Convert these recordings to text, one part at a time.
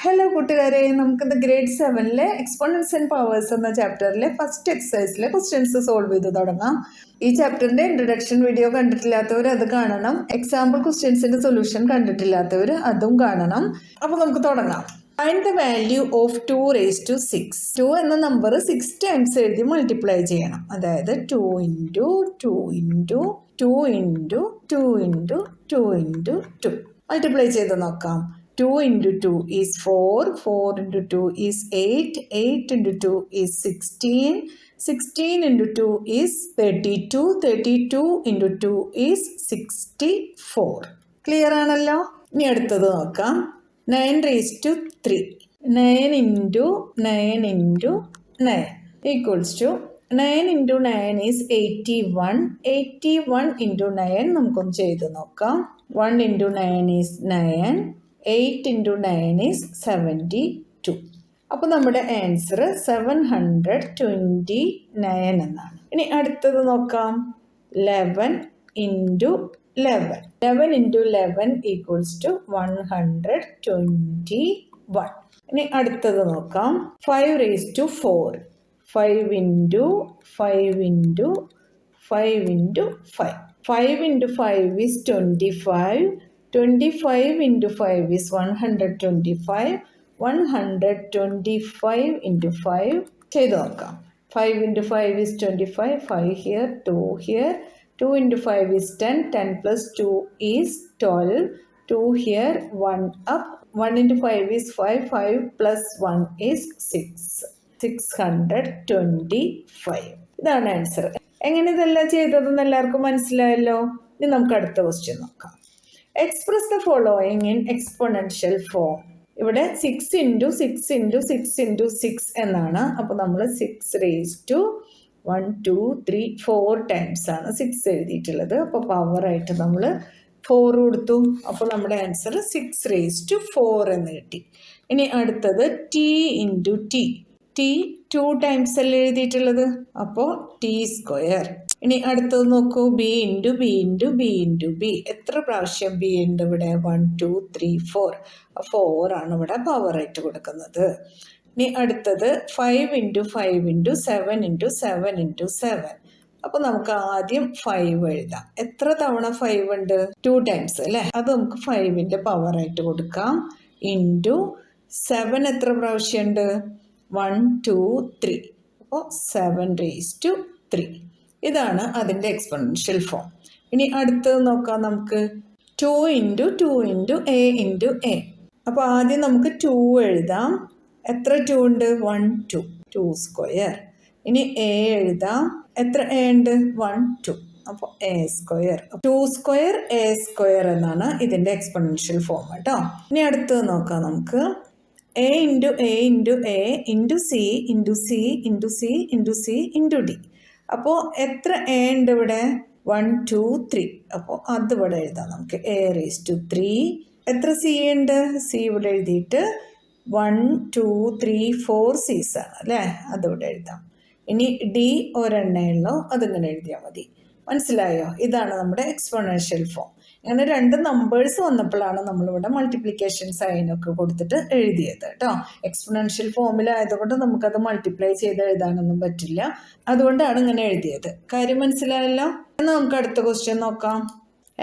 Hello കൂട്ടുകാരെ, നമുക്കിത് grade 7-ലെ exponents and powers എന്ന ചാപ്റ്ററിലെ ഫസ്റ്റ് എക്സസൈസിലെ ക്വസ്റ്റ്യൻസ് സോൾവ് ചെയ്ത് തുടങ്ങാം. ഈ ചാപ്റ്ററിന്റെ ഇൻട്രൊഡക്ഷൻ വീഡിയോ കണ്ടിട്ടില്ലാത്തവർ അത് കാണണം. എക്സാമ്പിൾ ക്വസ്റ്റ്യൻസിന്റെ സൊല്യൂഷൻ കണ്ടിട്ടില്ലാത്തവർ അതും കാണണം. അപ്പോൾ നമുക്ക് തുടങ്ങാം. Find the value of 2 raised to 6. 2 എന്ന നമ്പർ 6 ടൈംസ് എഴുതി മൾട്ടിപ്ലൈ ചെയ്യണം. അതായത് 2 into 2 into 2 into 2 into 2 into 2 multiply ചെയ്ത് നോക്കാം. 2 into 2 is 4, 4 into 2 is 8, 8 into 2 is 16, 16 into 2 is 32, 32 into 2 is 64. Clear ആണല്ലോ? ഇനി അടുത്തത് നോക്കാം. 9 raised to 3. 9 into 9 into 9 equals to 9 into 9 is 81. 81 into 9 നമുക്കൊന്ന് ചെയ്ത് നോക്കാം. 1 into 9 is 9. 8 into 9 is 72. അപ്പോൾ നമ്മുടെ ആൻസർ 729 എന്നാണ്. ഇനി അടുത്തത് നോക്കാം. 11 into 11. 11 into 11 equals to 121. ഇനി അടുത്തത് നോക്കാം. 5 raised to 4. 5 into 5 into 5 into 5. 5 into 5 is 25. 25 into 5 is 125. 125 into 5 ചെയ്ത് നോക്കാം. 5 into 5 is 25. 5 here, 2 here. 2 into 5 is 10. 10 plus 2 is 12. 2 here, 1 up. 1 into 5 is 5. 5 plus 1 is 6. 625. ഇതാണ് ആൻസർ. എങ്ങനെ ഇതെല്ലാം ചെയ്തതെന്ന് എല്ലാവർക്കും മനസ്സിലായല്ലോ. ഇനി നമുക്ക് അടുത്ത ക്വസ്റ്റ്യൻ നോക്കാം. Express the following in exponential form. ഇവിടെ 6 ഇൻറ്റു 6 ഇൻറ്റു 6 ഇൻറ്റു 6 എന്നാണ്. അപ്പോൾ നമ്മൾ 6 raised to 1 2 3 4 ടൈംസ് ആണ് 6 എഴുതിയിട്ടുള്ളത്. അപ്പോൾ പവറായിട്ട് നമ്മൾ 4 കൊടുത്തു. അപ്പോൾ നമ്മുടെ ആൻസർ 6 raised to 4 എന്ന് കിട്ടി. ഇനി അടുത്തത് T into T. T 2 times അല്ലേ എഴുതിയിട്ടുള്ളത്. അപ്പോൾ ടി സ്ക്വയർ. ഇനി അടുത്തത് നോക്കൂ. B into B into B into B. എത്ര പ്രാവശ്യം ബി ഉണ്ട് ഇവിടെ? 1 2 3 4. 4 ആണ് ഇവിടെ പവറായിട്ട് കൊടുക്കുന്നത്. ഇനി അടുത്തത് 5 ഇൻറ്റു 5 ഇൻറ്റു 7 ഇൻറ്റു 7 ഇൻറ്റു 7. അപ്പോൾ നമുക്ക് ആദ്യം 5 എഴുതാം. എത്ര തവണ 5 ഉണ്ട്? 2 ടൈംസ് അല്ലേ. അത് നമുക്ക് 5ൻ്റെ പവറായിട്ട് കൊടുക്കാം. ഇൻറ്റു 7 എത്ര പ്രാവശ്യം ഉണ്ട്? 1 2 3. അപ്പോൾ 7 raised to 3. ഇതാണ് അതിൻ്റെ എക്സ്പോണൻഷ്യൽ ഫോം. ഇനി അടുത്തത് നോക്കാം നമുക്ക്. 2 into 2 into A into A. അപ്പോൾ ആദ്യം നമുക്ക് 2 എഴുതാം. എത്ര 2 ഉണ്ട്? 1 2. 2 സ്ക്വയർ. ഇനി എ എഴുതാം. എത്ര എ ഉണ്ട്? 1 2. അപ്പോൾ A square. 2 square A square എന്നാണ് ഇതിൻ്റെ എക്സ്പോണൻഷ്യൽ ഫോം കേട്ടോ. ഇനി അടുത്തത് നോക്കാം നമുക്ക്. A into A into A into C into C into C into C into D. അപ്പോൾ എത്ര എ ഉണ്ട് ഇവിടെ? 1 2 3. അപ്പോൾ അത് ഇവിടെ എഴുതാം നമുക്ക്. A raised to 3. എത്ര സി ഉണ്ട്? സി ഇവിടെ എഴുതിയിട്ട് 1 2 3 4 സീസ് ആണ് അല്ലേ. അതിവിടെ എഴുതാം. ഇനി ഡി ഒരെണ്ണേ ഉള്ളൂ. അതിങ്ങനെ എഴുതിയാൽ മതി. മനസ്സിലായോ? ഇതാണ് നമ്മുടെ എക്സ്പോണൻഷ്യൽ ഫോം. ഇങ്ങനെ 2 നമ്പേഴ്സ് വന്നപ്പോഴാണ് നമ്മളിവിടെ മൾട്ടിപ്ലിക്കേഷൻ സൈനൊക്കെ കൊടുത്തിട്ട് എഴുതിയത് കേട്ടോ. എക്സ്പോണൻഷ്യൽ ഫോമിലായതുകൊണ്ട് നമുക്കത് മൾട്ടിപ്ലൈ ചെയ്ത് എഴുതാനൊന്നും പറ്റില്ല. അതുകൊണ്ടാണ് ഇങ്ങനെ എഴുതിയത്. കാര്യം മനസ്സിലായല്ലോ? എന്നാൽ നമുക്ക് അടുത്ത ക്വസ്റ്റ്യൻ നോക്കാം.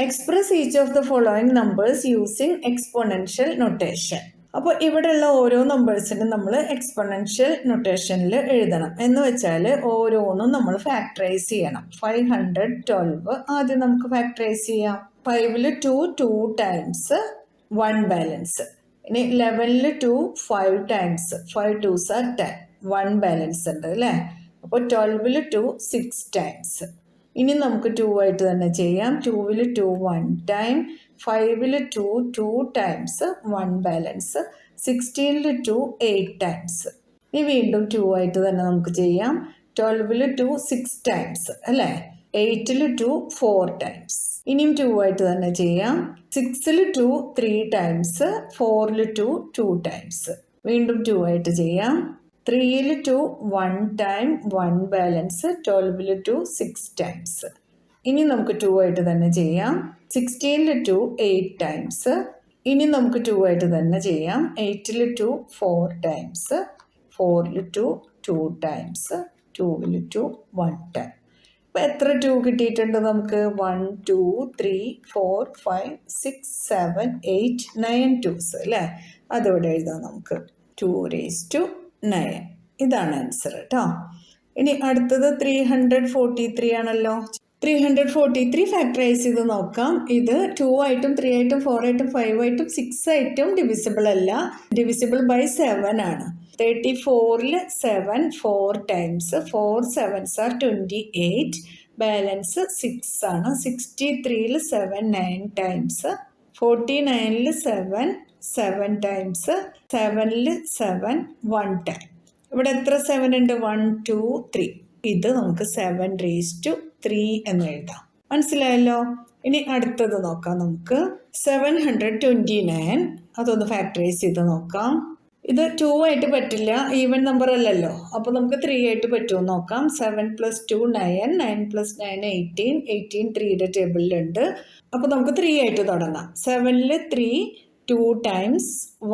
Express each of the following numbers using exponential notation. അപ്പോൾ ഇവിടെയുള്ള ഓരോ നമ്പേഴ്സിനും നമ്മൾ എക്സ്പോണൻഷ്യൽ നൊട്ടേഷനിൽ എഴുതണം. എന്ന് വെച്ചാൽ ഓരോന്നും നമ്മൾ ഫാക്ടറൈസ് ചെയ്യണം. 512 ആദ്യം നമുക്ക് ഫാക്ടറൈസ് ചെയ്യാം. 5ൽ 2 2 ടൈംസ് 1 ബാലൻസ്. ഇനി 11ൽ 2 5 ടൈംസ് 5 2s are 10. 1 ബാലൻസ് ഉണ്ട് അല്ലേ. അപ്പോൾ 12ൽ 2 6 ടൈംസ്. ഇനി നമുക്ക് 2 ആയിട്ട് തന്നെ ചെയ്യാം. 2ൽ 2 1 ടൈം. 5ൽ 2 2 ടൈംസ് 1 ബാലൻസ്. 16ൽ 2 8 ടൈംസ്. ഇനി വീണ്ടും 2 ആയിട്ട് തന്നെ നമുക്ക് ചെയ്യാം. 12ൽ 2 6 ടൈംസ് അല്ലേ. 8ൽ 2 4 ടൈംസ്. ഇനിയും 2 ആയിട്ട് തന്നെ ചെയ്യാം. 6ൽ 2 3 ടൈംസ്. 4ൽ 2 2 ടൈംസ്. വീണ്ടും 2 ആയിട്ട് ചെയ്യാം. 3ൽ 2 1 ടൈം 1 ബാലൻസ്. 12ൽ 2 6 ടൈംസ്. ഇനി നമുക്ക് 2 ആയിട്ട് തന്നെ ചെയ്യാം. 16ൽ 2 8 ടൈംസ്. ഇനി നമുക്ക് 2 ആയിട്ട് തന്നെ ചെയ്യാം. 8ൽ 2 4 ടൈംസ്, 4ൽ 2 2 ടൈംസ്, 2ൽ 2 1 ടൈം. അപ്പോൾ എത്ര 2 കിട്ടിയിട്ടുണ്ട് നമുക്ക്? 1 2 3 4 5 6 7 8 9 2s അല്ലേ? അതോടെ എഴുതാം നമുക്ക്. 2⁻9 ഇതാണ് ആൻസർ കേട്ടോ. ഇനി അടുത്തത് 343 ആണല്ലോ. 343 ഫാക്ടറൈസ് ചെയ്ത് നോക്കാം. ഇത് 2 ആയിട്ടും 3 ആയിട്ടും 4 ആയിട്ടും 5 ആയിട്ടും 6 ആയിട്ടും ഡിവിസിബിൾ അല്ല. ഡിവിസിബിൾ ബൈ 7 ആണ്. 34ൽ 7 4 ടൈംസ്, 4 7s are 28, ബാലൻസ് 6 ആണ്. 63ൽ 7 9 ടൈംസ്, 49ൽ 7 7 ടൈംസ്, 7ൽ 7 1 ടൈം. ഇവിടെ എത്ര 7 ഉണ്ട്? 1 2 3. ഇത് നമുക്ക് 7⁻3 എന്ന് എഴുതാം. മനസ്സിലായല്ലോ? ഇനി അടുത്തത് നോക്കാം നമുക്ക്. 729 അതൊന്ന് ഫാക്ടറൈസ് ചെയ്ത് നോക്കാം. ഇത് 2 ആയിട്ട് പറ്റില്ല, ഈവൻ നമ്പർ അല്ലല്ലോ. അപ്പോൾ നമുക്ക് 3 ആയിട്ട് പറ്റുമോ നോക്കാം. 7 + 2 9, 9 + 9 18, 18 3യുടെ ടേബിളിലുണ്ട്. അപ്പോൾ നമുക്ക് 3 ആയിട്ട് തുടങ്ങാം. 7ൽ 3 2 ടൈംസ്,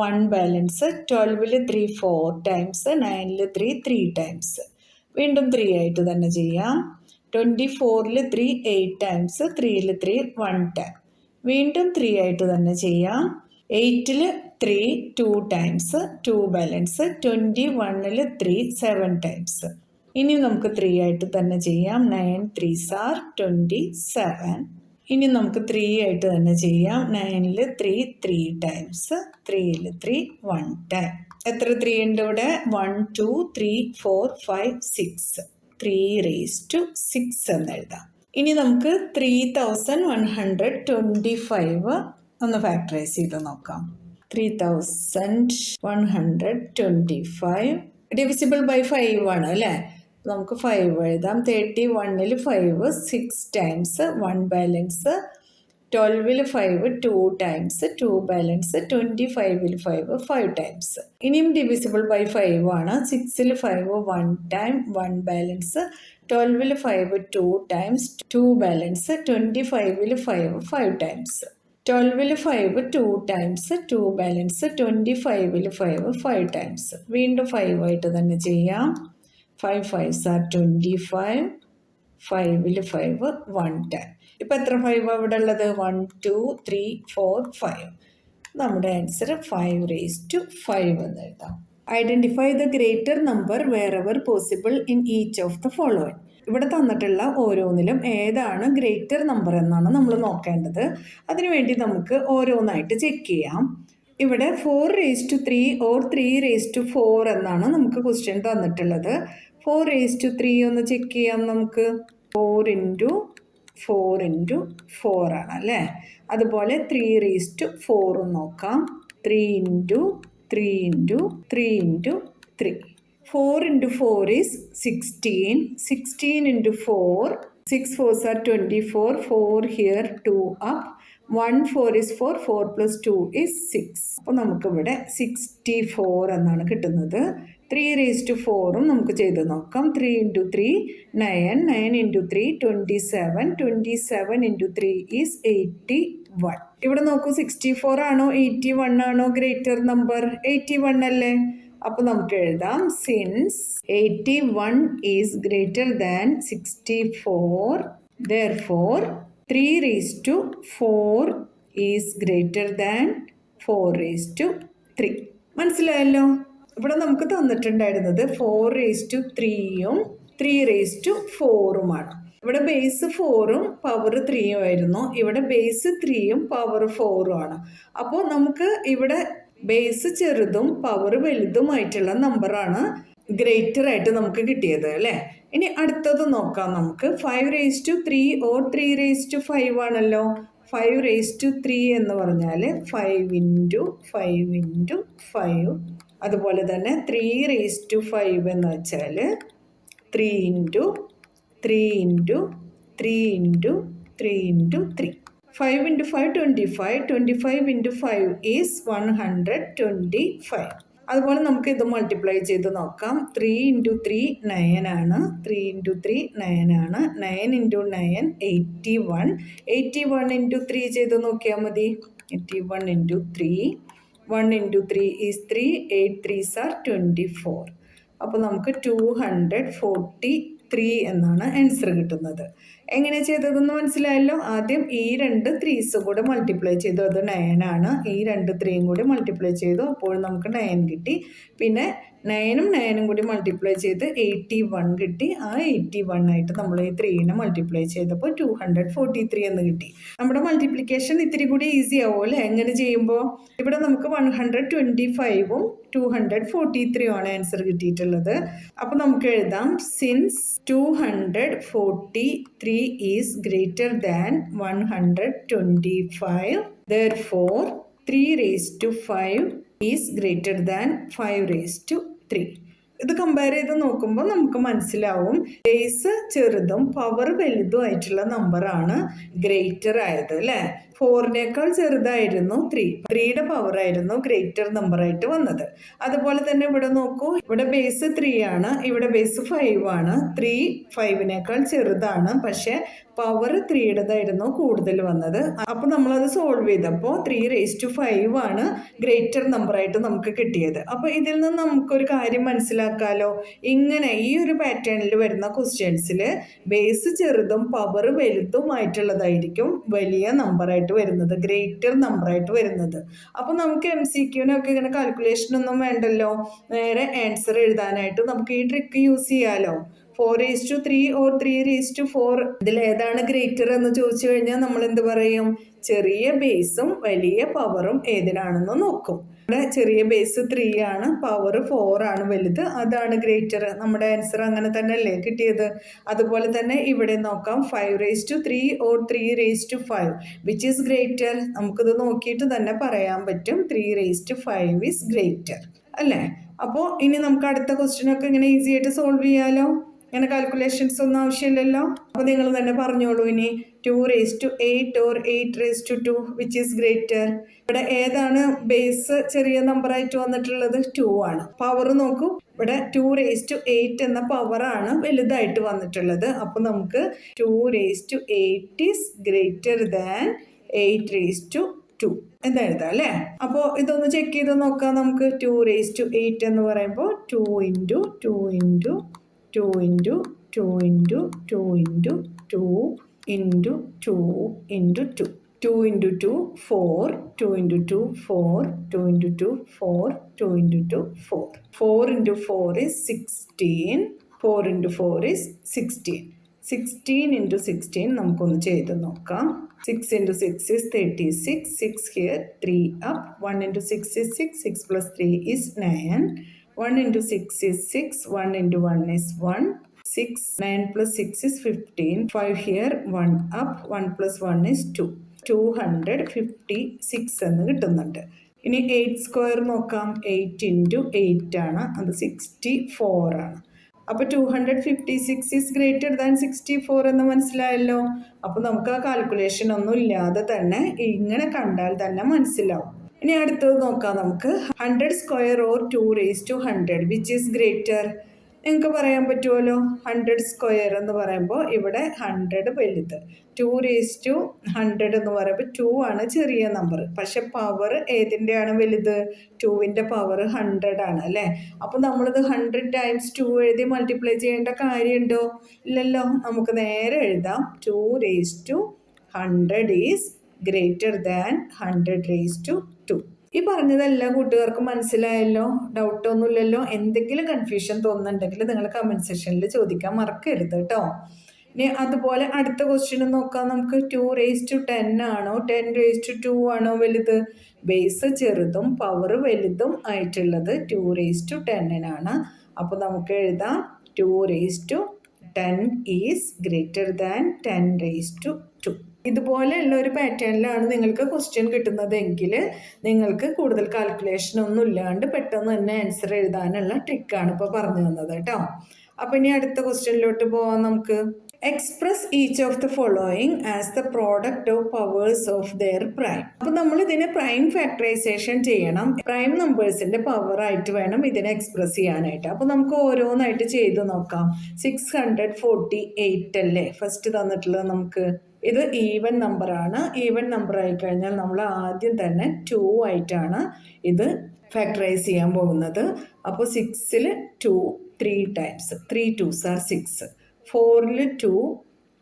1 ബാലൻസ്, 12ൽ 3 4 ടൈംസ്, 9ൽ 3 3 ടൈംസ്. വീണ്ടും 3 ആയിട്ട് തന്നെ ചെയ്യാം. 24ൽ 3 8 ടൈംസ്, 3ൽ 3 1 ടൈം. വീണ്ടും 3 ആയിട്ട് തന്നെ ചെയ്യാം. 8ൽ 3 2 ടൈംസ്, 2 ബാലൻസ്, 21ൽ 3 7 ടൈംസ്. ഇനി നമുക്ക് 3 ആയിട്ട് തന്നെ ചെയ്യാം. 9 3s are 27. ഇനി നമുക്ക് 3 ആയിട്ട് തന്നെ ചെയ്യാം. 9ൽ 3 3 ടൈംസ്, 3ൽ 3 1 ടൈം. എത്ര 3 ഉണ്ട് ഇവിടെ? 1 2 3 4 5 6. 3⁻6 എന്ന് എഴുതാം. ഇനി നമുക്ക് 3125 ഒന്ന് ഫാക്ടറൈസ് ചെയ്ത് നോക്കാം. 3125 ഡിവിസിബിൾ ബൈ 5 ആണ് അല്ലേ? നമുക്ക് 5 എഴുതാം. 31ൽ 5 6 ടൈംസ്, 1 ബാലൻസ്, 12ൽ 5 2 ടൈംസ്, 2 ബാലൻസ്, 25ൽ 5 5 ടൈംസ്. ഇനിയും ഡിവിസിബിൾ ബൈ 5 ആണ്. 6ൽ 5 1 ടൈം, 1 ബാലൻസ്, 12ൽ 5 2 ടൈംസ്, 2 ബാലൻസ്, 25ൽ 5 5 ടൈംസ്. 12ൽ 5 2 ടൈംസ്, 2 ബാലൻസ്, 25ൽ 5 5 ടൈംസ്. വീണ്ടും 5 ആയിട്ട് തന്നെ ചെയ്യാം. 5 5s are 25, 5ൽ 5 1 ടൈം. ഇപ്പം എത്ര 5 അവിടെ ഉള്ളത്? 1 2 3 4 5. നമ്മുടെ ആൻസർ 5⁻5 എന്ന് എഴുതാം. Identify the greater number wherever possible in each of the following. ഇവിടെ തന്നിട്ടുള്ള ഓരോന്നിലും ഏതാണ് ഗ്രേറ്റർ നമ്പർ എന്നാണ് നമ്മൾ നോക്കേണ്ടത്. അതിനുവേണ്ടി നമുക്ക് ഓരോന്നായിട്ട് ചെക്ക് ചെയ്യാം. ഇവിടെ 4⁻3 or 3⁻4 എന്നാണ് നമുക്ക് ക്വസ്റ്റ്യൻ തന്നിട്ടുള്ളത്. 4⁻3 ഒന്ന് ചെക്ക് ചെയ്യാം നമുക്ക്. 4 × 4 × 4 ആണ് അല്ലേ? അതുപോലെ 3⁻4 നോക്കാം. 3 × 3 × 3 × 3. 4 × 4 is 16. 16 × 4, 6 4s are 24. 4 here, 2 up. 1 4 is 4, 4 + 2 is 6. അപ്പോൾ നമുക്കിവിടെ 64 എന്നാണ് കിട്ടുന്നത്. 3⁻4ഉം നമുക്ക് ചെയ്ത് നോക്കാം. 3 × 3 9, 9 × 3 27, 27 × 3 is 81. ഇവിടെ നോക്കൂ, 64 ആണോ 81 ആണോ ഗ്രേറ്റർ നമ്പർ? 81 അല്ലേ? അപ്പോൾ നമുക്ക് എഴുതാം, since 81 is greater than 64, therefore 3⁻4 is greater than 4⁻3. മനസ്സിലായല്ലോ? ഇവിടെ നമുക്ക് തന്നിട്ടുണ്ടായിരുന്നത് 4⁻3ഉം 3⁻4ഉമാണ്. ഇവിടെ ബേസ് 4ഉം പവർ 3ഉം ആയിരുന്നു. ഇവിടെ ബേസ് 3ഉം പവർ 4ഉം ആണ്. അപ്പോൾ നമുക്ക് ഇവിടെ ബേസ് ചെറുതും പവർ വലുതുമായിട്ടുള്ള നമ്പറാണ് ഗ്രേറ്റർ ആയിട്ട് നമുക്ക് കിട്ടിയത് അല്ലേ? ഇനി അടുത്തത് നോക്കാം നമുക്ക്. 5⁻3 or 3⁻5 ആണല്ലോ. 5⁻3 എന്ന് പറഞ്ഞാൽ 5 × 5 × 5. അതുപോലെ തന്നെ 3⁻5 എന്ന് വെച്ചാൽ 3 × 3 × 3 × 3 × 3. 5 × 5 25. 25 × 5 is 125. അതുപോലെ നമുക്ക് ഇത് മൾട്ടിപ്ലൈ ചെയ്ത് നോക്കാം. 3 × 3 9 ആണ്. 3 × 3 9 ആണ്. 9 × 9 81. 81 × 3 ചെയ്ത് നോക്കിയാൽ മതി. 81 into 3. 1 into 3 is 3. 8 3s are 24. അപ്പോൾ നമുക്ക് 243 എന്നാണ് ആൻസർ കിട്ടുന്നത്. എങ്ങനെ ചെയ്തതെന്ന് മനസ്സിലായല്ലോ. ആദ്യം ഈ 2 3s കൂടെ മൾട്ടിപ്ലൈ ചെയ്തു, അത് 9 ആണ്. ഈ 2 3യും കൂടി മൾട്ടിപ്ലൈ ചെയ്തു, അപ്പോൾ നമുക്ക് 9 കിട്ടി. പിന്നെ 9ഉം 9ഉം കൂടി മൾട്ടിപ്ലൈ ചെയ്ത് 81 കിട്ടി. ആ 81 ആയിട്ട് നമ്മൾ ഈ 3നെ മൾട്ടിപ്ലൈ ചെയ്തപ്പോൾ 243 എന്ന് കിട്ടി. നമ്മുടെ മൾട്ടിപ്ലിക്കേഷൻ ഇത്തിരി കൂടി ഈസി ആവും അല്ലേ എങ്ങനെ ചെയ്യുമ്പോൾ. ഇവിടെ നമുക്ക് 125ഉം 243 ആണ് ആൻസർ കിട്ടിയിട്ടുള്ളത്. അപ്പോൾ നമുക്ക് എഴുതാം, since 243 is greater than 125, therefore 3 raised to 5 is greater than 5 raised to 3. ഇത് കമ്പയർ ചെയ്ത് നോക്കുമ്പോൾ നമുക്ക് മനസ്സിലാവും ബേസ് ചെറുതും പവർ വലുതും ആയിട്ടുള്ള നമ്പറാണ് ഗ്രേറ്റർ ആയത് അല്ലേ. 4നേക്കാൾ ചെറുതായിരുന്നു 3. 3യുടെ പവർ ആയിരുന്നു ഗ്രേറ്റർ നമ്പർ ആയിട്ട് വന്നത്. അതുപോലെ തന്നെ ഇവിടെ നോക്കൂ, ഇവിടെ ബേസ് 3 ആണ്, ഇവിടെ ബേസ് 5 ആണ്. 3 5നേക്കാൾ ചെറുതാണ്, പക്ഷെ പവർ 3യുടേതായിരുന്നു കൂടുതൽ വന്നത്. അപ്പൊ നമ്മളത് സോൾവ് ചെയ്തപ്പോൾ 3 raised to 5 ആണ് ഗ്രേറ്റർ നമ്പർ ആയിട്ട് നമുക്ക് കിട്ടിയത്. അപ്പൊ ഇതിൽ നിന്ന് നമുക്കൊരു കാര്യം മനസ്സിലാക്കാലോ. ഇങ്ങനെ ഈ ഒരു പാറ്റേണിൽ വരുന്ന ക്വസ്റ്റ്യൻസിൽ ബേസ് ചെറുതും പവർ വലുതുമായിട്ടുള്ളതായിരിക്കും വലിയ നമ്പറായിട്ട് വരുന്നത്, ഗ്രേറ്റർ നമ്പറായിട്ട് വരുന്നത്. അപ്പൊ നമുക്ക് MCQനൊക്കെ ഇങ്ങനെ കാൽക്കുലേഷൻ ഒന്നും വേണ്ടല്ലോ, നേരെ ആൻസർ എഴുതാനായിട്ട് നമുക്ക് ഈ ട്രിക്ക് യൂസ് ചെയ്യാലോ. 4 raised to 3 or 3 raised to 4 ഇതിൽ ഏതാണ് ഗ്രേറ്റർ എന്ന് ചോദിച്ചു കഴിഞ്ഞാൽ നമ്മൾ എന്ത് പറയും? ചെറിയ ബേസും വലിയ പവറും ഏതിനാണെന്ന് നോക്കും. ഇവിടെ ചെറിയ ബേസ് 3 ആണ്, പവർ 4 ആണ് വലുത്, അതാണ് ഗ്രേറ്റർ. നമ്മുടെ ആൻസർ അങ്ങനെ തന്നെ അല്ലേ കിട്ടിയത്. അതുപോലെ തന്നെ ഇവിടെ നോക്കാം, 5 raised to 3 or 3 raised to 5 which is greater. നമുക്കിത് നോക്കിയിട്ട് തന്നെ പറയാൻ പറ്റും 3 raised to 5 is greater അല്ലേ. അപ്പോൾ ഇനി നമുക്ക് അടുത്ത ക്വസ്റ്റ്യൻ ഒക്കെ ഇങ്ങനെ ഈസി ആയിട്ട് സോൾവ് ചെയ്യാലോ. ഇങ്ങനെ കാൽക്കുലേഷൻസ് ഒന്നും ആവശ്യമില്ലല്ലോ. അപ്പോൾ നിങ്ങൾ തന്നെ പറഞ്ഞോളൂ ഇനി. 2 raised to 8 or 8 raised to 2 which is greater. ഇവിടെ ഏതാണ് ബേസ് ചെറിയ നമ്പർ ആയിട്ട് വന്നിട്ടുള്ളത്? 2 ആണ്. പവർ നോക്കൂ, ഇവിടെ 2 raised to 8 എന്ന പവറാണ് വലുതായിട്ട് വന്നിട്ടുള്ളത്. അപ്പോൾ നമുക്ക് 2 raised to 8 is greater than 8 raised to 2 എന്ന് എഴുതാം അല്ലേ. അപ്പോൾ ഇതൊന്ന് ചെക്ക് ചെയ്ത് നോക്കാം നമുക്ക്. 2 raised to 8 എന്ന് പറയുമ്പോൾ 2 into 2 into 2 into 2 into 2 into 2 into 2 into 2. 2 into 2 4, 2 into 2 4, 2 into 2 4, 2 into 2 4. 4 into 4 is 16. 4 into 4 is 16. 16 into 16 നമുക്കൊന്ന് ചെയ്ത് നോക്കാം. 6 into 6 is 36. 6 here, 3 up. 1 into 6 is 6. 6 plus 3 is 9. 1 into 6 is 6. 1 into 1 is 1. 6. 9 plus 6 is 15. 5 here, 1 up. 1 plus 1 is 2. 256 എന്ന് കിട്ടുന്നുണ്ട്. ഇനി 8 square നോക്കാം. 8 into 8 ആണ്, അത് 64 ആണ്. അപ്പോൾ 256 is greater than 64 എന്ന് മനസ്സിലായല്ലോ. അപ്പോൾ നമുക്ക് ആ കാൽക്കുലേഷൻ ഒന്നും ഇല്ലാതെ തന്നെ ഇങ്ങനെ കണ്ടാൽ തന്നെ മനസ്സിലാവും. ഇനി അടുത്തത് നോക്കാം നമുക്ക്. 100 square or 2 raised to 100 which is greater. നിങ്ങൾക്ക് പറയാൻ പറ്റുമല്ലോ. 100 സ്ക്വയർ എന്ന് പറയുമ്പോൾ ഇവിടെ 100 വലുത്, 2 raised to 100 എന്ന് പറയുമ്പോൾ 2 ആണ് ചെറിയ നമ്പർ. പക്ഷെ പവർ ഏതിൻ്റെയാണ് വലുത്? 2ൻ്റെ പവർ 100 ആണ് അല്ലേ. അപ്പോൾ നമ്മളിത് 100 times 2 എഴുതി മൾട്ടിപ്ലൈ ചെയ്യേണ്ട കാര്യമുണ്ടോ? ഇല്ലല്ലോ. നമുക്ക് നേരെ എഴുതാം, 2 raised to 100 is greater than 100 raised to 2. ഈ പറഞ്ഞതെല്ലാം കൂട്ടുകാർക്ക് മനസ്സിലായല്ലോ, ഡൗട്ടൊന്നുമില്ലല്ലോ. എന്തെങ്കിലും കൺഫ്യൂഷൻ തോന്നുന്നുണ്ടെങ്കിൽ നിങ്ങൾ കമൻറ്റ് സെക്ഷനിൽ ചോദിക്കാൻ മറക്കരുത് കേട്ടോ. ഇനി അതുപോലെ അടുത്ത ക്വസ്റ്റ്യൻ നോക്കാം നമുക്ക്. 2 raised to 10 ആണോ 10 raised to 2 ആണോ വലുത്? ബേസ് ചെറുതും പവർ വലുതും ആയിട്ടുള്ളത് 2 raised to 10 അപ്പോൾ നമുക്ക് എഴുതാം 2 raised to 10 is greater than 10 raised to 2. ഇതുപോലെയുള്ള ഒരു പാറ്റേണിലാണ് നിങ്ങൾക്ക് ക്വസ്റ്റ്യൻ കിട്ടുന്നതെങ്കിൽ നിങ്ങൾക്ക് കൂടുതൽ കാൽക്കുലേഷൻ ഒന്നും ഇല്ലാണ്ട് പെട്ടെന്ന് തന്നെ ആൻസർ എഴുതാനുള്ള ട്രിക്കാണ് ഇപ്പോൾ പറഞ്ഞു തന്നത് കേട്ടോ. അപ്പോൾ ഇനി അടുത്ത ക്വസ്റ്റ്യനിലോട്ട് പോവാം നമുക്ക്. Express each of the following as the product of powers of their prime. അപ്പോൾ നമ്മൾ ഇതിനെ പ്രൈം ഫാക്ടറൈസേഷൻ ചെയ്യണം. പ്രൈം നമ്പേഴ്സിൻ്റെ പവറായിട്ട് വേണം ഇതിനെ എക്സ്പ്രസ് ചെയ്യാനായിട്ട്. അപ്പോൾ നമുക്ക് ഓരോന്നായിട്ട് ചെയ്ത് നോക്കാം. 648 അല്ലേ ഫസ്റ്റ് തന്നിട്ടുള്ളത് നമുക്ക്. ഇത് ഈവൻ നമ്പറാണ്. ഈവൻ നമ്പർ ആയിക്കഴിഞ്ഞാൽ നമ്മൾ ആദ്യം തന്നെ 2 ആയിട്ടാണ് ഇത് ഫാക്ടറൈസ് ചെയ്യാൻ പോകുന്നത്. അപ്പോൾ 6ൽ 2 3 ടൈംസ്, 3 2s are 6. 4ൽ 2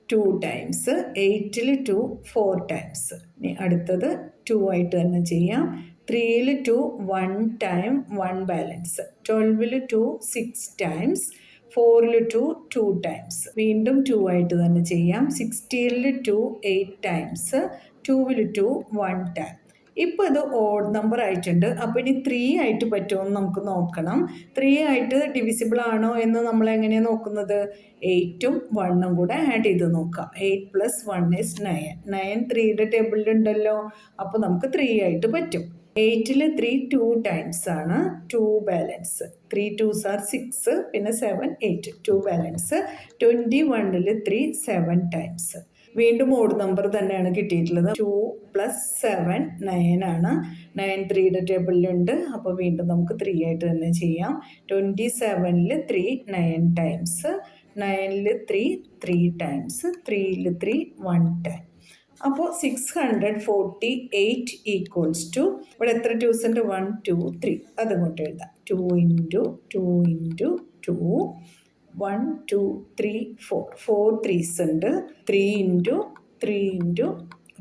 2 ടൈംസ്, 8ൽ 2 4 ടൈംസ്. ഇനി അടുത്തത് 2 ആയിട്ട് തന്നെ ചെയ്യാം. 3ൽ 2 1 ടൈം 1 ബാലൻസ്, 12ൽ 2 6 ടൈംസ്, 4ൽ 2 2 ടൈംസ്. വീണ്ടും 2 ആയിട്ട് തന്നെ ചെയ്യാം. 16ൽ 2 8 ടൈംസ്, 2ൽ 2 1 ടൈം. ഇപ്പോൾ ഇത് ഓഡ് നമ്പർ ആയിട്ടുണ്ട്. അപ്പോൾ ഇനി 3 ആയിട്ട് പറ്റുമോ എന്ന് നമുക്ക് നോക്കണം. 3 ആയിട്ട് ഡിവിസിബിൾ ആണോ എന്ന് നമ്മൾ എങ്ങനെയാണ് നോക്കുന്നത്? 8ഉം 1ഉം കൂടെ ആഡ് ചെയ്ത് നോക്കാം. 8 + 1 is 9. 9 3യുടെ ടേബിളിലുണ്ടല്ലോ. അപ്പോൾ നമുക്ക് 3 ആയിട്ട് പറ്റും. 8ൽ 3 2 ടൈംസ് ആണ്, 2 ബാലൻസ്. 3 2s are 6, പിന്നെ 7 8 2 ബാലൻസ്. 21ൽ 3 7 ടൈംസ്. വീണ്ടും ഓഡ് നമ്പർ തന്നെയാണ് കിട്ടിയിട്ടുള്ളത്. 2 + 7 9 ആണ്. 9 3യുടെ ടേബിളിലുണ്ട്. അപ്പോൾ വീണ്ടും നമുക്ക് 3 ആയിട്ട് തന്നെ ചെയ്യാം. 27ൽ 3 9 ടൈംസ്, 9ൽ 3 3 ടൈംസ്, 3ൽ 3 1 ടൈം. അപ്പോൾ 648 ഈക്വൽസ് ടു, ഇവിടെ എത്ര 2s ഉണ്ട്? 1 2 3. അതങ്ങോട്ട് എഴുതാം. 2 × 2 × 2 1 2 3 4 4 3s ഉണ്ട്. 3 × 3 ×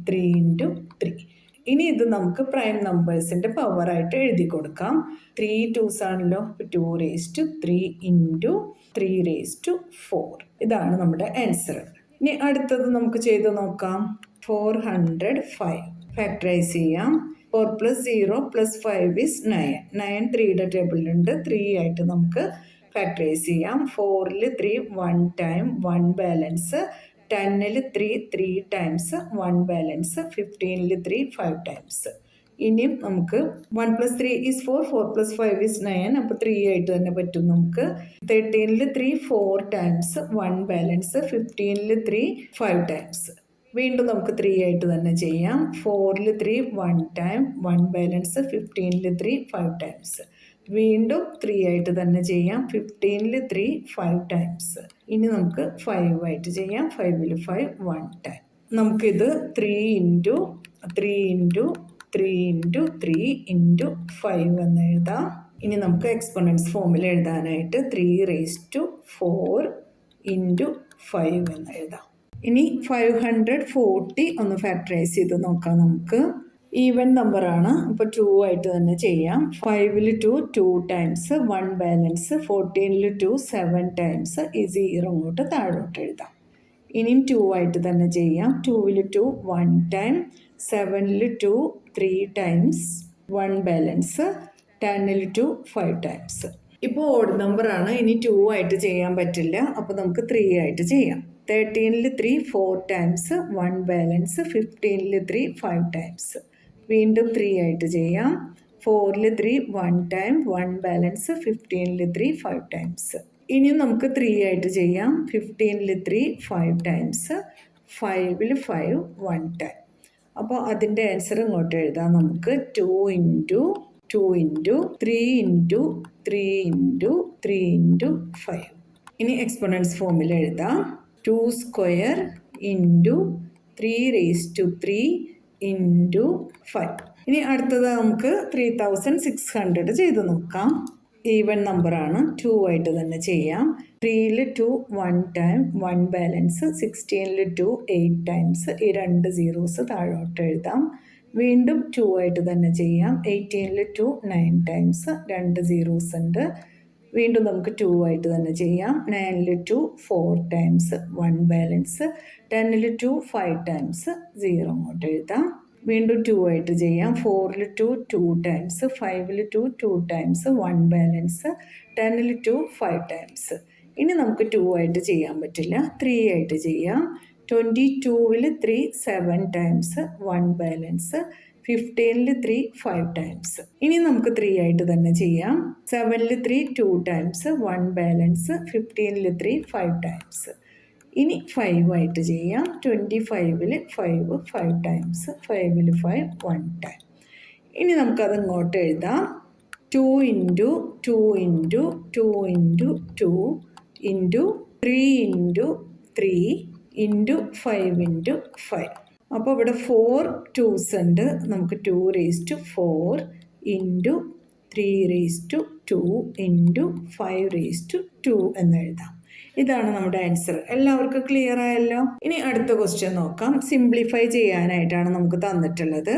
3 × 3. ഇനി ഇത് നമുക്ക് പ്രൈം നമ്പേഴ്സിൻ്റെ പവറായിട്ട് എഴുതി കൊടുക്കാം. 3 2s ആണല്ലോ. 2⁻³ × 3⁴. ഇതാണ് നമ്മുടെ ആൻസർ. ഇനി അടുത്തത് നമുക്ക് ചെയ്ത് നോക്കാം. 405 ഫാക്ടറൈസ് ചെയ്യാം. 4 + 0 + 5 is 9. 9 3യുടെ ടേബിളിലുണ്ട്. 3 ആയിട്ട് നമുക്ക് ഫാക്ടറൈസ് ചെയ്യാം. 4ൽ 3 1 ടൈം 1 ബാലൻസ്, 10ൽ 3 3 ടൈംസ് 1 ബാലൻസ്, 15ൽ 3 5 ടൈംസ്. ഇനിയും നമുക്ക് 1 + 3 is 4, 4 + 5 is 9. അപ്പോൾ 3 ആയിട്ട് തന്നെ പറ്റും നമുക്ക്. 13ൽ 3 4 ടൈംസ് 1 ബാലൻസ്, 15ൽ 3 5 ടൈംസ്. വീണ്ടും നമുക്ക് 3 ആയിട്ട് തന്നെ ചെയ്യാം. 4ൽ 3 1 ടൈം 1 ബാലൻസ്, 15ൽ 3 5 ടൈംസ്. വീണ്ടും 3 ആയിട്ട് തന്നെ ചെയ്യാം. 15ൽ 3 5 ടൈംസ്. ഇനി നമുക്ക് 5 ആയിട്ട് ചെയ്യാം. 5ൽ 5 1 ടൈം. നമുക്കിത് 3 × 3 × 3 × 3 × 5 എന്ന് എഴുതാം. ഇനി നമുക്ക് എക്സ്പോണൻസ് ഫോമിൽ എഴുതാനായിട്ട് 3⁴ × 5 എന്ന് എഴുതാം. ഇനി 540 ഒന്ന് ഫാക്ടറൈസ് ചെയ്ത് നോക്കാം നമുക്ക്. ഈവൻ നമ്പറാണ്. അപ്പോൾ 2 ആയിട്ട് തന്നെ ചെയ്യാം. 5ൽ 2 2 ടൈംസ് 1 ബാലൻസ്, 14ൽ 2 7 ടൈംസ്, ഈ 0 അങ്ങോട്ട് താഴോട്ട് എഴുതാം. ഇനിയും 2 ആയിട്ട് തന്നെ ചെയ്യാം. 2ൽ 2 1 ടൈം, 7ൽ 2 3 ടൈംസ് 1 ബാലൻസ്, 10ൽ 2 5 ടൈംസ്. ഇപ്പോൾ ഓഡ് നമ്പറാണ്. ഇനി 2 ആയിട്ട് ചെയ്യാൻ പറ്റില്ല. അപ്പോൾ നമുക്ക് 3 ആയിട്ട് ചെയ്യാം. 13ൽ 3 4 ടൈംസ് 1 ബാലൻസ്, 15ൽ 3 5 ടൈംസ്. വീണ്ടും 3 ആയിട്ട് ചെയ്യാം. 4ൽ 3 1 ടൈം 1 ബാലൻസ്, 15ൽ 3 5 ടൈംസ്. ഇനിയും നമുക്ക് 3 ആയിട്ട് ചെയ്യാം. 15ൽ 3 5 ടൈംസ്, 5ൽ 5 1 ടൈം. അപ്പോൾ അതിൻ്റെ ആൻസർ ഇങ്ങോട്ട് എഴുതാം നമുക്ക്. 2 × 2 × 3 × 3 × 3 × 5. ഇനി എക്സ്പോണൻസ് ഫോമിൽ എഴുതാം. 2² × 3⁻³ × 5. ഇനി അടുത്തത് നമുക്ക് 3600 ചെയ്ത് നോക്കാം. ഈവൻ നമ്പറാണ്. 2 ആയിട്ട് തന്നെ ചെയ്യാം. 3ൽ 2 1 ടൈം 1 ബാലൻസ്, 16ൽ 2 8 ടൈംസ്, ഈ 2 zeros താഴോട്ട് എഴുതാം. വീണ്ടും 2 ആയിട്ട് തന്നെ ചെയ്യാം. 18ൽ 2 9 ടൈംസ്, 2 zeros ഉണ്ട്. വീണ്ടും നമുക്ക് 2 ആയിട്ട് തന്നെ ചെയ്യാം. 9ൽ 2 4 ടൈംസ് 1 ബാലൻസ്, 10ൽ 2 5 ടൈംസ്, 0 അങ്ങോട്ട് എഴുതാം. വീണ്ടും 2 ആയിട്ട് ചെയ്യാം. 4ൽ 2 2 ടൈംസ്, 5ൽ 2 2 ടൈംസ് 1 ബാലൻസ്, 10ൽ 2 5 ടൈംസ്. ഇനി നമുക്ക് 2 ആയിട്ട് ചെയ്യാൻ പറ്റില്ല. 3 ആയിട്ട് ചെയ്യാം. 22ൽ 3 7 ടൈംസ് 1 ബാലൻസ്, 15ൽ 3 5 ടൈംസ്. ഇനി നമുക്ക് 3 ആയിട്ട് തന്നെ ചെയ്യാം. 7ൽ 3 2 ടൈംസ് 1 ബാലൻസ്, 15ൽ 3 5 ടൈംസ്. ഇനി 5 ആയിട്ട് ചെയ്യാം. 25ൽ 5 5 ടൈംസ്, 5ൽ 5 1 ടൈം. ഇനി നമുക്കത് ഇങ്ങോട്ട് എഴുതാം. 2 × 2 × 2 × 2 × 3 × 3 ഇൻറ്റു 5 ഇൻറ്റു 5. അപ്പോൾ ഇവിടെ 4 2s ഉണ്ട്. നമുക്ക് 2⁴ ഇൻറ്റു 3⁴ ഇൻറ്റു 5�2 എന്ന് എഴുതാം. ഇതാണ് നമ്മുടെ ആൻസർ. എല്ലാവർക്കും ക്ലിയർ ആയല്ലോ? ഇനി അടുത്ത ക്വസ്റ്റ്യൻ നോക്കാം. സിംപ്ലിഫൈ ചെയ്യാനായിട്ടാണ് നമുക്ക് തന്നിട്ടുള്ളത്.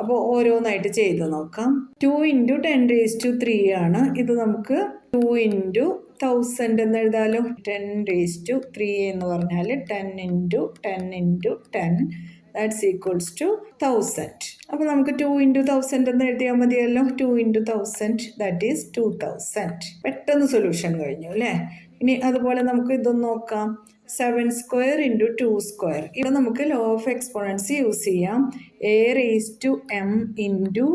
അപ്പോൾ ഓരോന്നായിട്ട് ചെയ്ത് നോക്കാം. 2 ഇൻറ്റു 10⁻³ ആണ്. ഇത് നമുക്ക് 2 ഇൻറ്റു 1000 എന്ന് എഴുതാലോ. 10⁻³ എന്ന് പറഞ്ഞാൽ 10 into 10 into 10 that's equals to 1000. അപ്പോൾ നമുക്ക് 2 ഇൻറ്റു 1000 എന്ന് എഴുതിയാൽ മതിയല്ലോ. 2 ഇൻറ്റു 1000 ദാറ്റ് ഈസ് 2000. പെട്ടെന്ന് സൊല്യൂഷൻ കഴിഞ്ഞു അല്ലേ? ഇനി അതുപോലെ നമുക്ക് ഇതൊന്ന് നോക്കാം. 7² ഇൻറ്റു 2². ഇവിടെ നമുക്ക് ലോ ഓഫ് എക്സ്പോണൻസി യൂസ് ചെയ്യാം. a⁻m into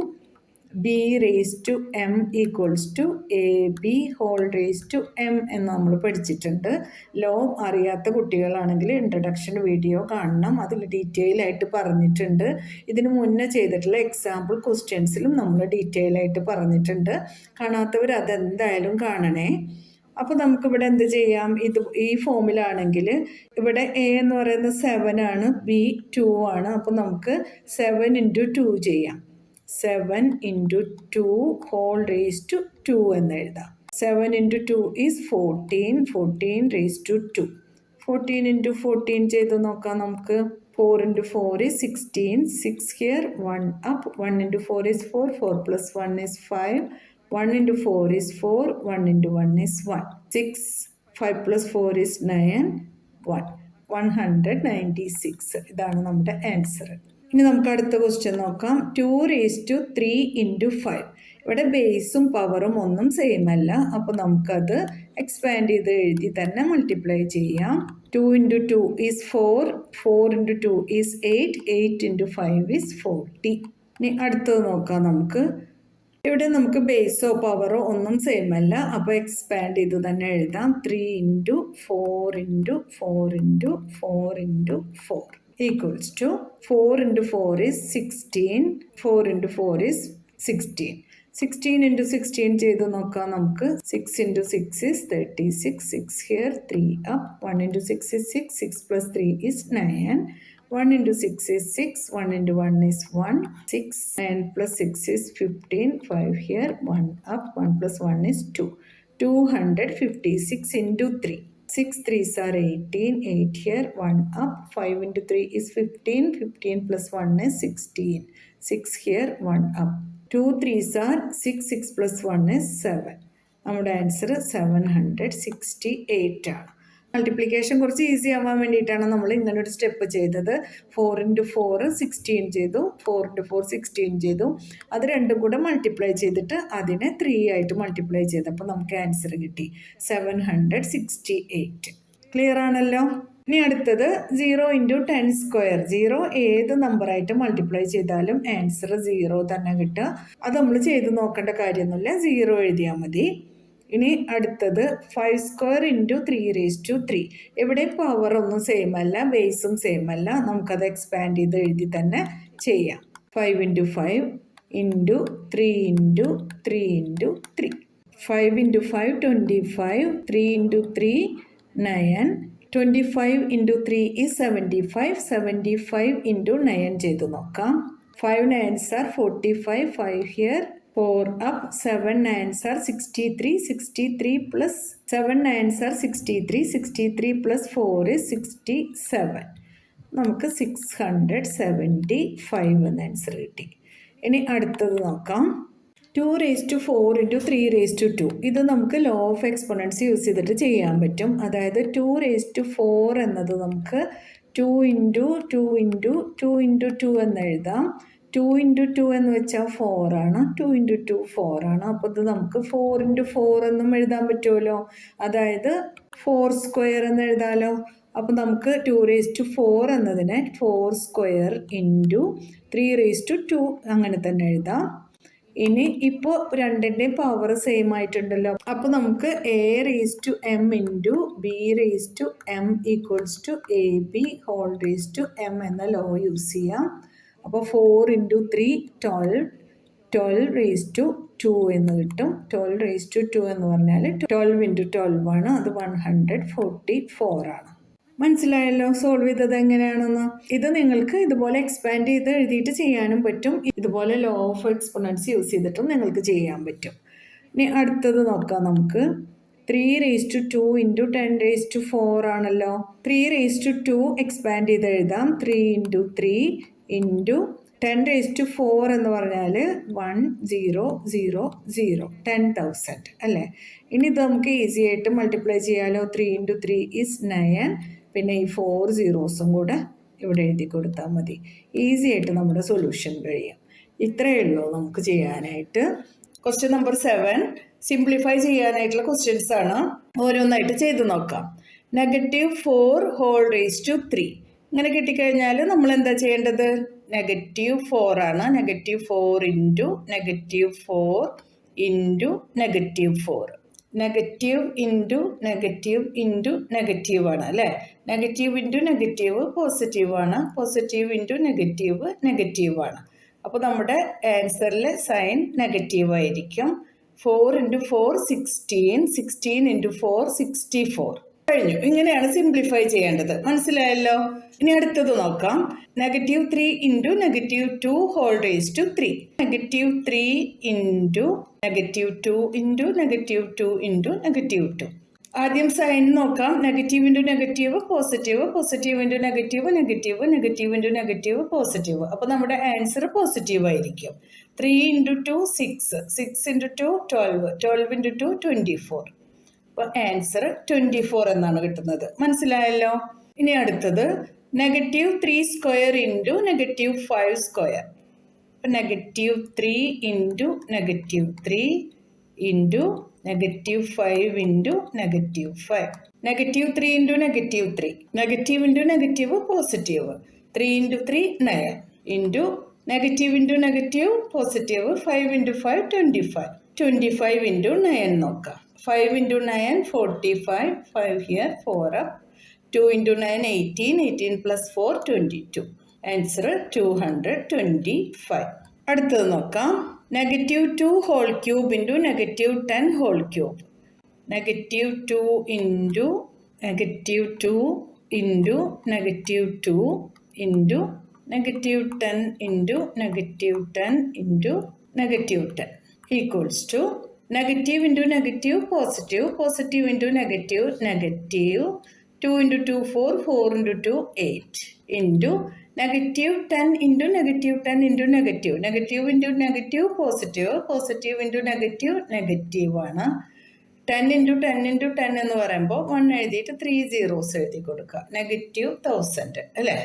b⁻m equals to ab⁻m എന്ന് നമ്മൾ പഠിച്ചിട്ടുണ്ട്. ലോ അറിയാത്ത കുട്ടികളാണെങ്കിൽ ഇൻട്രഡക്ഷൻ വീഡിയോ കാണണം. അതിൽ ഡീറ്റെയിൽ ആയിട്ട് പറഞ്ഞിട്ടുണ്ട്. ഇതിന് മുന്നേ ചെയ്തിട്ടുള്ള എക്സാമ്പിൾ ക്വസ്റ്റ്യൻസിലും നമ്മൾ ഡീറ്റെയിൽ ആയിട്ട് പറഞ്ഞിട്ടുണ്ട്. കാണാത്തവർ അതെന്തായാലും കാണണേ. അപ്പോൾ നമുക്കിവിടെ എന്ത് ചെയ്യാം? ഈ ഫോമിലാണെങ്കിൽ ഇവിടെ എ എന്ന് പറയുന്നത് 7 ആണ്, ബി 2 ആണ്. അപ്പോൾ നമുക്ക് 7 ഇൻറ്റു 2 ചെയ്യാം. 7 ഇൻറ്റു 2⁻² എന്ന് എഴുതാം. 7 ഇൻറ്റു 2 ഈസ് 14. 14⁻². 14 ഇൻറ്റു 14 ചെയ്ത് നോക്കാം നമുക്ക്. 4 into 4 is 16. 6 here 1 up. 1 into 4 is 4. 4 plus 1 is 5. 1 into 4 is 4, 1 into 1 is 1. 6, 5 plus 4 is 9, 1. 196. ഇതാണ് നമ്മുടെ ആൻസർ. ഇനി നമുക്ക് അടുത്ത ക്വസ്റ്റ്യൻ നോക്കാം. 2⁻³ ഇൻറ്റു 5. ഇവിടെ ബേസും പവറും ഒന്നും സെയിം അല്ല. അപ്പോൾ നമുക്കത് എക്സ്പാൻഡ് ചെയ്ത് എഴുതി തന്നെ മൾട്ടിപ്ലൈ ചെയ്യാം. 2 into 2 is 4. 4 into 2 is 8. 8 into 5 is 40. ഇനി അടുത്തത് നോക്കാം നമുക്ക്. ഇവിടെ നമുക്ക് ബേസോ പവറോ ഒന്നും സെയിം അല്ല. അപ്പോൾ എക്സ്പാൻഡ് ചെയ്ത് തന്നെ എഴുതാം. 3 into 4 into 4 into 4 into 4 equals to 4 into 4 is 16. 4 into 4 is 16. 16 into 16 ചെയ്ത് നോക്കാം നമുക്ക്. 6 into 6 is 36. 6 here 3 up. 1 into 6 is 6. 6 plus 3 is 9. 1 into 6 is 6. 1 into 1 is 1. 6. 9 plus 6 is 15. 5 here. 1 up. 1 plus 1 is 2. 256 into 3. 6 3s are 18. 8 here. 1 up. 5 into 3 is 15. 15 plus 1 is 16. 6 here. 1 up. 2 3s are 6. 6 plus 1 is 7. നമ്മുടെ answer 768 ആണ്. Multiplication കുറച്ച് easy ആവാൻ വേണ്ടിയിട്ടാണ് നമ്മൾ ഇങ്ങനൊരു step ചെയ്തത്. 4 into 4 16 ചെയ്തു. 4 into 4 16 ചെയ്തു. അത് രണ്ടും കൂടെ മൾട്ടിപ്ലൈ ചെയ്തിട്ട് അതിനെ 3 ആയിട്ട് മൾട്ടിപ്ലൈ ചെയ്തപ്പോൾ നമുക്ക് ആൻസർ കിട്ടി 768. ക്ലിയർ ആണല്ലോ? ഇനി അടുത്തത് 0 ഇൻറ്റു 10². 0 ഏത് നമ്പറായിട്ട് മൾട്ടിപ്ലൈ ചെയ്താലും ആൻസർ 0 തന്നെ കിട്ടുക. അത് നമ്മൾ ചെയ്ത് നോക്കേണ്ട കാര്യമൊന്നുമില്ല. 0 എഴുതിയാൽ മതി. ഇനി അടുത്തത് 5² ഇൻറ്റു 3⁻³. ഇവിടെ പവർ ഒന്നും സെയിം അല്ല, ബേസും സെയിം അല്ല. നമുക്കത് എക്സ്പാൻഡ് ചെയ്ത് എഴുതി തന്നെ ചെയ്യാം. 5 into 5 into 3 into 3 into 3. 5 into 5 25. 3 into 3 9. 25 into 3 is 75. 75 into 9 ചെയ്ത് നോക്കാം. 5 9s are 45. 5 here. 4 up. 7 9s are 63. 63 plus 7 9s are 63. 63 plus 4 is 67. നമുക്ക് 675 എന്ന ആൻസർ കിട്ടി. ഇനി അടുത്തത് നോക്കാം. 2⁴ ഇൻറ്റു 3⁻². ഇത് നമുക്ക് ലോ ഓഫ് എക്സ്പോണൻസ് യൂസ് ചെയ്തിട്ട് ചെയ്യാൻ പറ്റും. അതായത് 2⁴ എന്നത് നമുക്ക് 2 ഇൻറ്റു 2 ഇൻറ്റു 2 ഇൻറ്റു 2 എന്ന് എഴുതാം. 2 ഇൻറ്റു 2 എന്ന് വെച്ചാൽ 4 ആണ്. 2 ഇൻറ്റു 2 4 ആണ്. അപ്പോൾ ഇത് നമുക്ക് 4 ഇൻറ്റു 4 എന്നും എഴുതാൻ പറ്റുമല്ലോ. അതായത് 4² എന്ന് എഴുതാമല്ലോ. അപ്പോൾ നമുക്ക് 2⁴ എന്നതിനെ 4² ഇൻറ്റു 3⁻² അങ്ങനെ തന്നെ എഴുതാം. ഇനി ഇപ്പോൾ രണ്ടിൻ്റെയും പവർ സെയിം ആയിട്ടുണ്ടല്ലോ. അപ്പോൾ നമുക്ക് a⁻m into b⁻m equals to ab⁻m എന്ന ലോ യൂസ് ചെയ്യാം. അപ്പോൾ 4 ഇൻറ്റു 3 12. 12⁻² എന്ന് കിട്ടും. 12⁻² എന്ന് പറഞ്ഞാൽ 12 ഇൻറ്റു 12 ആണ്. അത് 144 ആണ്. മനസ്സിലായല്ലോ സോൾവ് ചെയ്തത് എങ്ങനെയാണെന്ന്. ഇത് നിങ്ങൾക്ക് ഇതുപോലെ എക്സ്പാൻഡ് ചെയ്ത് എഴുതിയിട്ട് ചെയ്യാനും പറ്റും. ഇതുപോലെ ലോ ഓഫ് എക്സ്പോണൻസ് യൂസ് ചെയ്തിട്ടും നിങ്ങൾക്ക് ചെയ്യാൻ പറ്റും. ഇനി അടുത്തത് നോക്കാം നമുക്ക്. 3^2 × 10^4 ആണല്ലോ. 3^2 എക്സ്പാൻഡ് ചെയ്ത് എഴുതാം. 3 × 3 × 10^4 എന്ന് പറഞ്ഞാൽ 1000 10,000 അല്ലേ. ഇനി ഇത് നമുക്ക് ഈസി ആയിട്ട് മൾട്ടിപ്ലൈ ചെയ്യാലോ. 3 × 3 = 9. പിന്നെ ഈ 4 zeros കൂടെ ഇവിടെ എഴുതി കൊടുത്താൽ മതി. ഈസി ആയിട്ട് നമ്മുടെ സൊല്യൂഷൻ കഴിയും. ഇത്രയേ ഉള്ളൂ നമുക്ക് ചെയ്യാനായിട്ട്. ക്വസ്റ്റ്യൻ നമ്പർ 7 സിംപ്ലിഫൈ ചെയ്യാനായിട്ടുള്ള ക്വസ്റ്റ്യൻസ് ആണ്. ഓരോന്നായിട്ട് ചെയ്ത് നോക്കാം. -4^3 ഇങ്ങനെ കിട്ടിക്കഴിഞ്ഞാൽ നമ്മൾ എന്താ ചെയ്യേണ്ടത്? -4 ആണ്. -4 × -4 × -4 negative into negative into negative ആണ് അല്ലേ. നെഗറ്റീവ് ഇൻറ്റു നെഗറ്റീവ് പോസിറ്റീവ് ആണ്. പോസിറ്റീവ് ഇൻറ്റു നെഗറ്റീവ് നെഗറ്റീവ് ആണ്. അപ്പോൾ നമ്മുടെ ആൻസറിൽ സൈൻ നെഗറ്റീവ് ആയിരിക്കും. 4 × 4 16, 16 × 4 64. കഴിഞ്ഞു. ഇങ്ങനെയാണ് സിംപ്ലിഫൈ ചെയ്യേണ്ടത്. മനസ്സിലായല്ലോ. ഇനി അടുത്തത് നോക്കാം. -3 × -2^3 -3 × -2 ആദ്യം സൈൻ നോക്കാം. Negative into negative positive, positive into negative negative, negative into negative positive. അപ്പോൾ നമ്മുടെ ആൻസർ പോസിറ്റീവ് ആയിരിക്കും. 3 × 2 6, 6 × 2 12, 12 × 2 24. അപ്പോൾ ആൻസർ 24 എന്നാണ് കിട്ടുന്നത്. മനസ്സിലായല്ലോ. ഇനി അടുത്തത് -3² × -5². അപ്പം -3 × -3 × -5 × -5. -3 × -3 negative into negative positive. 3 × 3 9 into negative into negative positive. 5 × 5 25. 25 × 9 നോക്കാം. 5 × 9 45, 5 here 4 up. 2 × 9 18, 18 + 4 22. ആൻസർ 225. അടുത്തത് നോക്കാം. -2 whole cube × -10 whole cube. -2 × -2 × -2 × -10 × -10 equals to negative into negative positive, positive into negative negative, 2 into 2 4, 4 into 2 8 into negative 10 into negative 10 into negative, negative into negative positive, positive into negative negative ആണ്. 10 into 10 into 10 എന്ന് പറയുമ്പോൾ 1 എഴുതിയിട്ട് 3 zeros എഴുതി കൊടുക്കുക. -1000 അല്ലേ.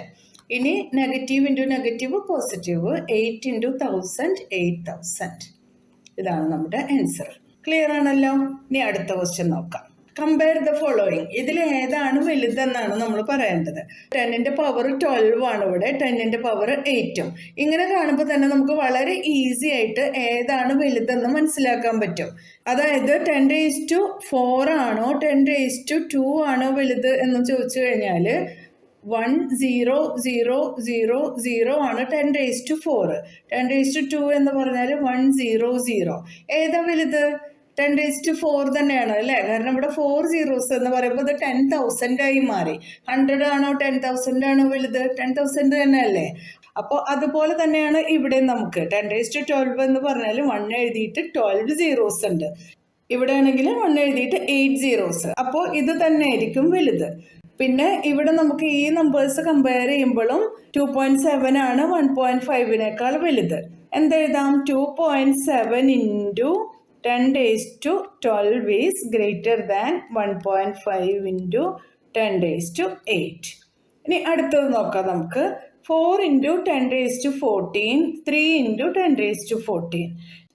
ഇനി negative into negative positive 8 × 1000 8000. ഇതാണ് നമ്മുടെ ആൻസർ. ക്ലിയർ ആണല്ലോ. ഇനി അടുത്ത ക്വസ്റ്റ്യൻ നോക്കാം. Compare the following. ഇതിൽ ഏതാണ് വലുതെന്നാണ് നമ്മൾ പറയേണ്ടത്. 10ന്റെ പവർ 12 ആണ് ഇവിടെ, 10ന്റെ പവർ 8ഉം. ഇങ്ങനെ കാണുമ്പോൾ തന്നെ നമുക്ക് വളരെ ഈസി ആയിട്ട് ഏതാണ് വലുതെന്ന് മനസ്സിലാക്കാൻ പറ്റും. അതായത് 10⁴ ആണോ 10⁻² ആണോ വലുത് എന്ന് ചോദിച്ചു കഴിഞ്ഞാൽ 1000 ആണ് 10⁴. 10⁻² എന്ന് പറഞ്ഞാൽ 100. ഏതാ വലുത്? 10⁴ തന്നെയാണ് അല്ലേ. കാരണം ഇവിടെ 4 zeros എന്ന് പറയുമ്പോൾ ഇത് 10,000 ആയി മാറി. 100 ആണോ 10,000 ആണോ വലുത്? 10,000 തന്നെ അല്ലേ. അപ്പോൾ അതുപോലെ തന്നെയാണ് ഇവിടെ നമുക്ക് 10⁻12 എന്ന് പറഞ്ഞാൽ 1 എഴുതിയിട്ട് 12 zeros ഉണ്ട്. ഇവിടെ ആണെങ്കിൽ 1 എഴുതിയിട്ട് 8 zeros. അപ്പോൾ ഇത് തന്നെ ആയിരിക്കും വലുത്. പിന്നെ ഇവിടെ നമുക്ക് ഈ നമ്പേഴ്സ് കമ്പയർ ചെയ്യുമ്പോഴും 2.7 ആണ് 1.5നേക്കാൾ വലുത്. എന്തെഴുതാം? 2.7 × 10⁻12 is greater than 1.5 × 10⁸. ഇനി അടുത്തത് നോക്കാം നമുക്ക്. 4 × 10⁻14, 3 × 10⁻14.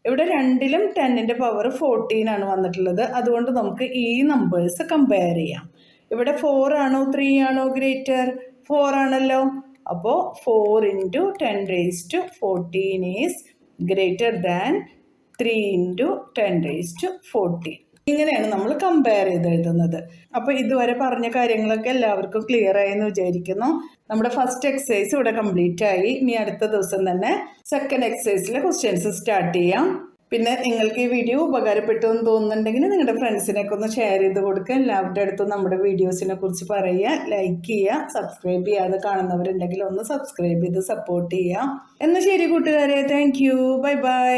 ഇവിടെ രണ്ടിലും 10ന്റെ പവർ 14 ആണ് വന്നിട്ടുള്ളത്. അതുകൊണ്ട് നമുക്ക് ഈ നമ്പേഴ്സ് കമ്പയർ ചെയ്യാം. ഇവിടെ 4 ആണോ 3 ആണോ ഗ്രേറ്റർ? 4 ആണല്ലോ. അപ്പോൾ 4 × 10⁻14 ഈസ് ഗ്രേറ്റർ ദാൻ 3 × 10⁻14. ഇങ്ങനെയാണ് നമ്മൾ കമ്പയർ ചെയ്ത് എഴുതുന്നത്. അപ്പോൾ ഇതുവരെ പറഞ്ഞ കാര്യങ്ങളൊക്കെ എല്ലാവർക്കും ക്ലിയർ ആയി എന്ന് വിചാരിക്കുന്നു. നമ്മുടെ ഫസ്റ്റ് എക്സസൈസ് ഇവിടെ കംപ്ലീറ്റ് ആയി. ഇനി അടുത്ത ദിവസം തന്നെ സെക്കൻഡ് എക്സസൈസിലെ ക്വസ്റ്റ്യൻസ് സ്റ്റാർട്ട് ചെയ്യാം. പിന്നെ നിങ്ങൾക്ക് ഈ വീഡിയോ ഉപകാരപ്പെട്ടു എന്ന് തോന്നുന്നുണ്ടെങ്കിൽ നിങ്ങളുടെ ഫ്രണ്ട്സിനൊക്കെ ഒന്ന് ഷെയർ ചെയ്ത് കൊടുക്കുക. എല്ലാവരുടെ അടുത്തും നമ്മുടെ വീഡിയോസിനെ കുറിച്ച് പറയുക, ലൈക്ക് ചെയ്യുക, സബ്സ്ക്രൈബ് ചെയ്യാതെ കാണുന്നവരുണ്ടെങ്കിൽ ഒന്ന് സബ്സ്ക്രൈബ് ചെയ്ത് സപ്പോർട്ട് ചെയ്യുക. എന്നാൽ ശരി കൂട്ടുകാരെ, താങ്ക് യു, ബൈ ബൈ.